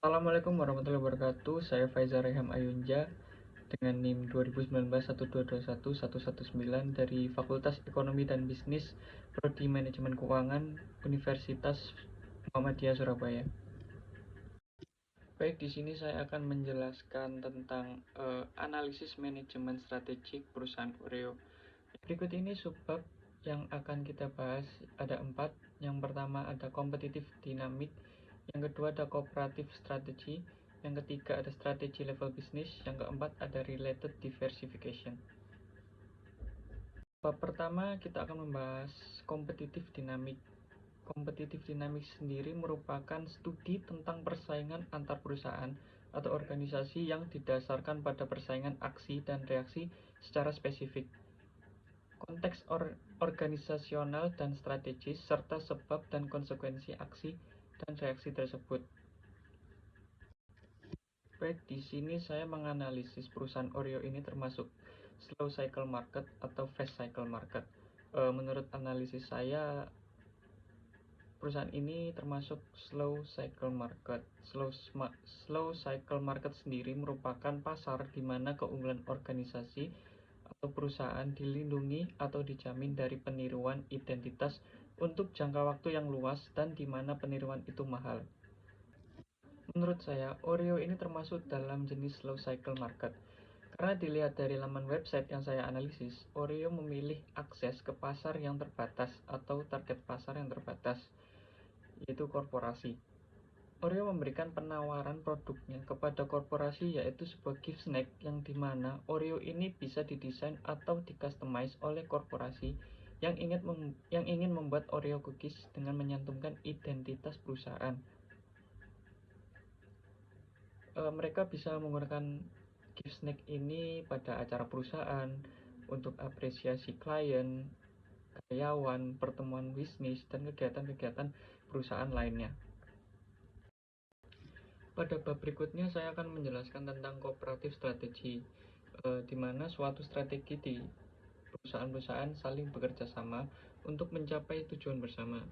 Assalamualaikum warahmatullahi wabarakatuh. Saya Faizal Reham Ayunja dengan NIM 2019 1221119 dari Fakultas Ekonomi dan Bisnis Prodi Manajemen Keuangan Universitas Muhammadiyah Surabaya. Baik, di sini saya akan menjelaskan tentang analisis manajemen strategik perusahaan Oreo. Berikut ini subbab yang akan kita bahas ada 4. Yang pertama ada kompetitif dinamik, yang kedua ada kooperatif strategi, yang ketiga ada strategi level bisnis, yang keempat ada related diversification. Bab pertama kita akan membahas kompetitif dinamik. Kompetitif dinamik sendiri merupakan studi tentang persaingan antar perusahaan atau organisasi yang didasarkan pada persaingan aksi dan reaksi secara spesifik, konteks organisasional dan strategis, serta sebab dan konsekuensi aksi dan reaksi tersebut. Baik, di sini saya menganalisis perusahaan Oreo ini termasuk slow cycle market atau fast cycle market. Menurut analisis saya, perusahaan ini termasuk slow cycle market. Slow cycle market sendiri merupakan pasar di mana keunggulan organisasi atau perusahaan dilindungi atau dijamin dari peniruan identitas untuk jangka waktu yang luas dan di mana peniruan itu mahal. Menurut saya, Oreo ini termasuk dalam jenis slow cycle market. Karena dilihat dari laman website yang saya analisis, Oreo memilih akses ke pasar yang terbatas atau target pasar yang terbatas, yaitu korporasi. Oreo memberikan penawaran produknya kepada korporasi, yaitu sebuah gift snack yang dimana Oreo ini bisa didesain atau di-customize oleh korporasi yang ingin membuat Oreo cookies dengan menyantumkan identitas perusahaan. Mereka bisa menggunakan gift snack ini pada acara perusahaan, untuk apresiasi klien, karyawan, pertemuan bisnis, dan kegiatan-kegiatan perusahaan lainnya. Pada bab berikutnya saya akan menjelaskan tentang kooperatif strategi, di mana suatu strategi di perusahaan-perusahaan saling bekerja sama untuk mencapai tujuan bersama.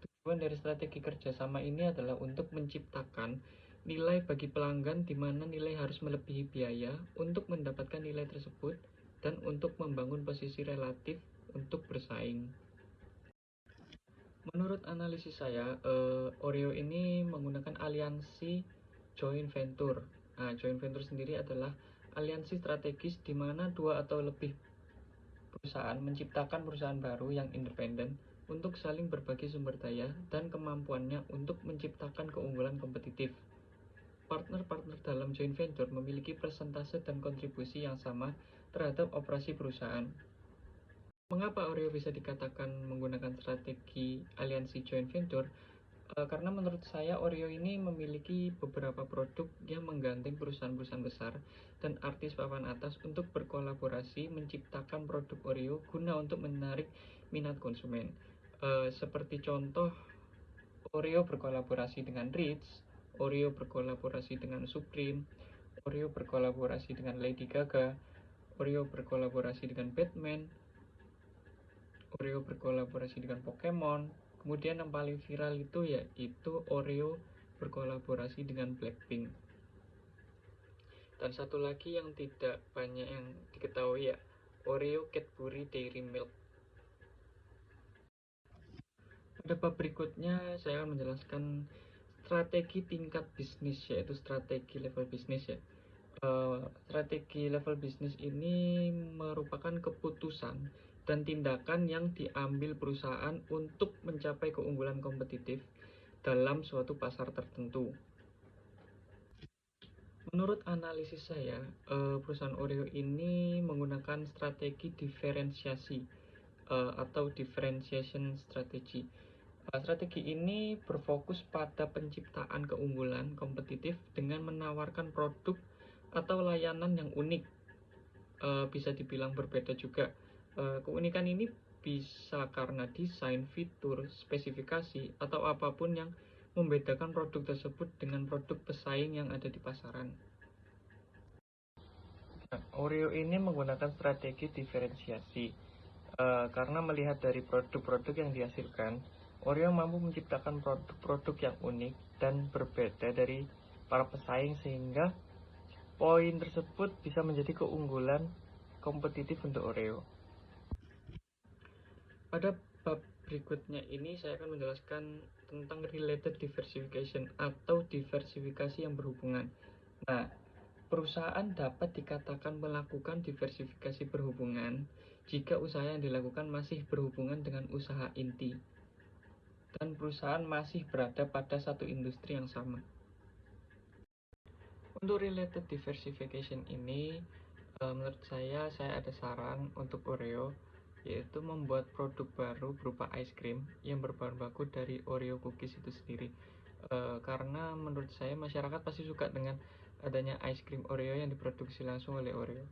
Tujuan dari strategi kerjasama ini adalah untuk menciptakan nilai bagi pelanggan, di mana nilai harus melebihi biaya untuk mendapatkan nilai tersebut dan untuk membangun posisi relatif untuk bersaing. Menurut analisis saya, Oreo ini menggunakan aliansi joint venture. Nah, joint venture sendiri adalah aliansi strategis di mana 2 atau lebih perusahaan menciptakan perusahaan baru yang independen untuk saling berbagi sumber daya dan kemampuannya untuk menciptakan keunggulan kompetitif. Partner-partner dalam joint venture memiliki persentase dan kontribusi yang sama terhadap operasi perusahaan. Mengapa Oreo bisa dikatakan menggunakan strategi aliansi joint venture? Karena menurut saya Oreo ini memiliki beberapa produk yang menggandeng perusahaan-perusahaan besar dan artis papan atas untuk berkolaborasi menciptakan produk Oreo guna untuk menarik minat konsumen. Seperti contoh, Oreo berkolaborasi dengan Ritz, Oreo berkolaborasi dengan Supreme, Oreo berkolaborasi dengan Lady Gaga, Oreo berkolaborasi dengan Batman, Oreo berkolaborasi dengan Pokemon. Kemudian yang paling viral itu yaitu Oreo berkolaborasi dengan Blackpink. Dan satu lagi yang tidak banyak yang diketahui ya, Oreo Cadbury Dairy Milk. Pada bab berikutnya saya akan menjelaskan strategi tingkat bisnis, yaitu strategi level bisnis ya. Strategi level bisnis ini merupakan keputusan dan tindakan yang diambil perusahaan untuk mencapai keunggulan kompetitif dalam suatu pasar tertentu. Menurut analisis saya, perusahaan Oreo ini menggunakan strategi diferensiasi atau differentiation strategy. Strategi ini berfokus pada penciptaan keunggulan kompetitif dengan menawarkan produk atau layanan yang unik. Bisa dibilang berbeda juga. Keunikan ini bisa karena desain, fitur, spesifikasi, atau apapun yang membedakan produk tersebut dengan produk pesaing yang ada di pasaran. Nah, Oreo ini menggunakan strategi diferensiasi karena melihat dari produk-produk yang dihasilkan, Oreo mampu menciptakan produk-produk yang unik dan berbeda dari para pesaing, sehingga poin tersebut bisa menjadi keunggulan kompetitif untuk Oreo. Pada bab berikutnya ini saya akan menjelaskan tentang related diversification atau diversifikasi yang berhubungan. Nah, perusahaan dapat dikatakan melakukan diversifikasi berhubungan jika usaha yang dilakukan masih berhubungan dengan usaha inti dan perusahaan masih berada pada satu industri yang sama. Untuk related diversification ini, menurut saya ada saran untuk Oreo, yaitu membuat produk baru berupa ice cream yang berbahan baku dari Oreo cookies itu sendiri. Karena menurut saya masyarakat pasti suka dengan adanya ice cream Oreo yang diproduksi langsung oleh Oreo.